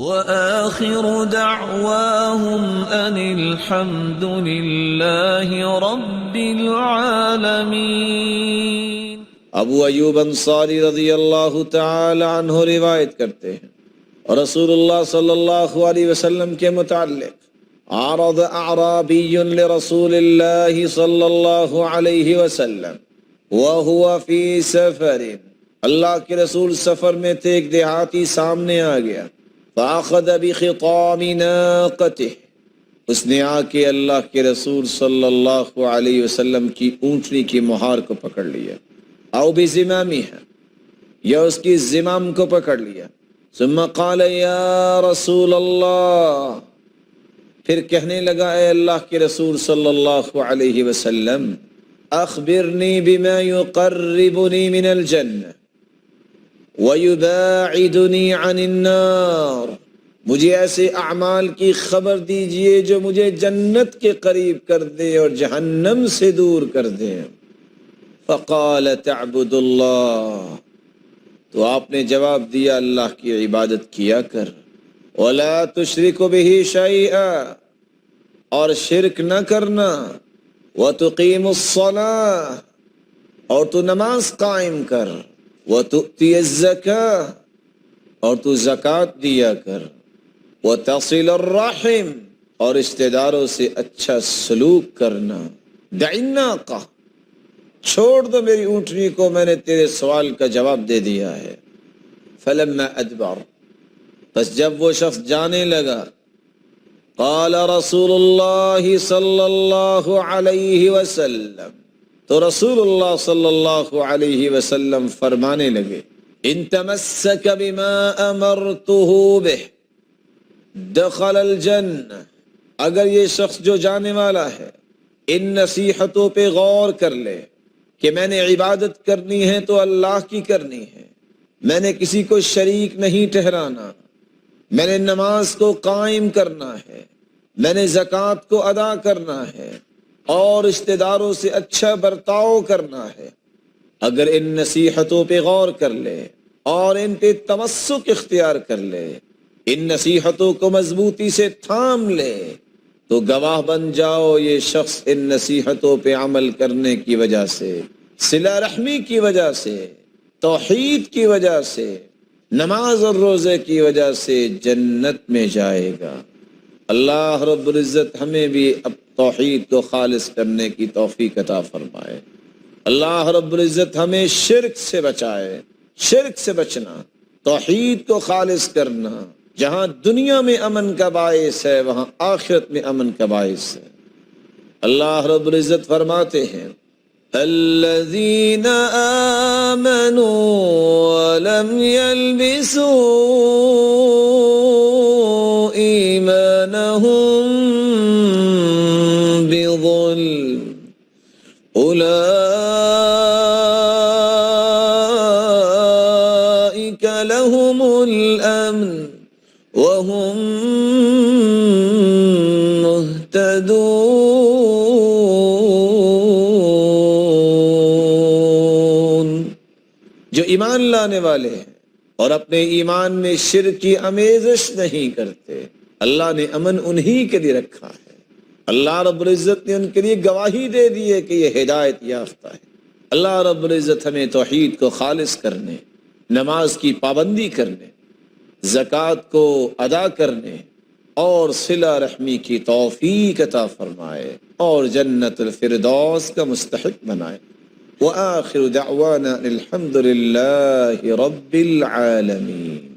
وآخر دعواهم أن الحمد لله رب العالمين۔ ابو ایوب انصاری رضی اللہ تعالی عنہ روایت کرتے ہیں، رسول اللہ صلی اللہ علیہ وسلم کے متعلق، عرض اعرابی لرسول اللہ صلی اللہ علیہ وسلم وهو فی سفر، اللہ کے رسول سفر میں تھے، ایک دیہاتی سامنے آ گیا، فاخذ بخطام ناقته، اس نے آ کے اللہ کے رسول صلی اللہ علیہ وسلم کی اونٹنی کی مہار کو پکڑ لیا، او بزمامها، یا اس کی زمام کو پکڑ لیا، ثم قال یا رسول اللہ، پھر کہنے لگا اے اللہ کے رسول صلی اللہ علیہ وسلم، اخبرنی بما یقربنی من الجنہ وَيُبَاعِدُنِي عَنِ النَّارِ، مجھے ایسے اعمال کی خبر دیجئے جو مجھے جنت کے قریب کر دے اور جہنم سے دور کر دے۔ فَقَالَ تَعْبُدُ اللَّهِ، تو آپ نے جواب دیا اللہ کی عبادت کیا کر، وَلَا تُشْرِكُ بِهِ شَيْئًا، اور شرک نہ کرنا، وَتُقِيمُ الصَّلَاةَ، اور تو نماز قائم کر، وَتُؤْتِيَ الزَّكَاةَ، اور تو زکوٰۃ دیا کر، وَتَصِلَ الرَّحِمَ، اور رشتہ داروں سے اچھا سلوک کرنا، دَعِ النَّاقَةَ، چھوڑ دو میری اونٹنی کو، میں نے تیرے سوال کا جواب دے دیا ہے۔ فَلَمَّا أَدْبَرَ، پس جب وہ شخص جانے لگا، قال رسول اللہ صلی اللہ علیہ وسلم، تو رسول اللہ صلی اللہ علیہ وسلم فرمانے لگے، ان تمسک بما امرته به دخل الجنہ، اگر یہ شخص جو جانے والا ہے ان نصیحتوں پہ غور کر لے کہ میں نے عبادت کرنی ہے تو اللہ کی کرنی ہے، میں نے کسی کو شریک نہیں ٹھہرانا، میں نے نماز کو قائم کرنا ہے، میں نے زکوٰۃ کو ادا کرنا ہے، اور رشتہ داروں سے اچھا برتاؤ کرنا ہے، اگر ان نصیحتوں پہ غور کر لے اور ان پہ تمسک اختیار کر لے، ان نصیحتوں کو مضبوطی سے تھام لے، تو گواہ بن جاؤ یہ شخص ان نصیحتوں پہ عمل کرنے کی وجہ سے، صلہ رحمی کی وجہ سے، توحید کی وجہ سے، نماز اور روزے کی وجہ سے جنت میں جائے گا۔ اللہ رب العزت ہمیں بھی اب توحید کو خالص کرنے کی توفیق عطا فرمائے۔ اللہ رب العزت ہمیں شرک سے بچائے، شرک سے بچنا، توحید کو خالص کرنا، جہاں دنیا میں امن کا باعث ہے وہاں آخرت میں امن کا باعث ہے۔ اللہ رب العزت فرماتے ہیں، الذین آمنوا ولم يلبسوا ایمانہم بظلم اولئک لهم الامن وهم مہتدون، جو ایمان لانے والے ہیں اور اپنے ایمان میں شرک کی آمیزش نہیں کرتے، اللہ نے امن انہی کے لیے رکھا ہے۔ اللہ رب العزت نے ان کے لیے گواہی دے دی ہے کہ یہ ہدایت یافتہ ہے۔ اللہ رب العزت ہمیں توحید کو خالص کرنے، نماز کی پابندی کرنے، زکوٰۃ کو ادا کرنے اور صلہ رحمی کی توفیق عطا فرمائے اور جنت الفردوس کا مستحق بنائے۔ وآخر دعوانا الحمد للہ رب العالمین۔